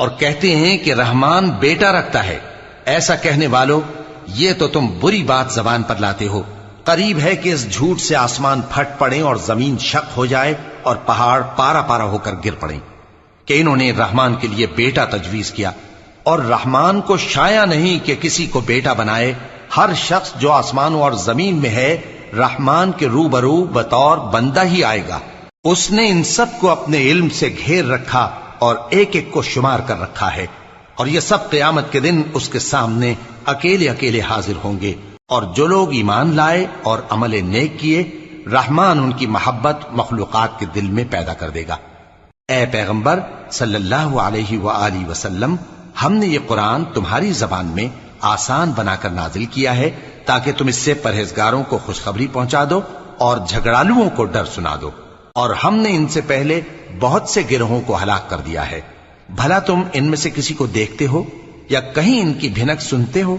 اور کہتے ہیں کہ رحمان بیٹا رکھتا ہے۔ ایسا کہنے والو، یہ تو تم بری بات زبان پر لاتے ہو۔ قریب ہے کہ اس جھوٹ سے آسمان پھٹ پڑے اور زمین شق ہو جائے اور پہاڑ پارا پارا ہو کر گر پڑیں کہ انہوں نے رحمان کے لیے بیٹا تجویز کیا، اور رحمان کو شایع نہیں کہ کسی کو بیٹا بنائے۔ ہر شخص جو آسمانوں اور زمین میں ہے رحمان کے روبرو بطور بندہ ہی آئے گا۔ اس نے ان سب کو اپنے علم سے گھیر رکھا اور ایک ایک کو شمار کر رکھا ہے، اور یہ سب قیامت کے دن اس کے سامنے اکیلے اکیلے حاضر ہوں گے۔ اور جو لوگ ایمان لائے اور عمل نیک کیے، رحمان ان کی محبت مخلوقات کے دل میں پیدا کر دے گا۔ اے پیغمبر صلی اللہ علیہ وآلہ وسلم، ہم نے یہ قرآن تمہاری زبان میں آسان بنا کر نازل کیا ہے تاکہ تم اس سے پرہیزگاروں کو خوشخبری پہنچا دو اور جھگڑالوؤں کو ڈر سنا دو۔ اور ہم نے ان سے پہلے بہت سے گروہوں کو ہلاک کر دیا ہے۔ بھلا تم ان میں سے کسی کو دیکھتے ہو یا کہیں ان کی بھنک سنتے ہو؟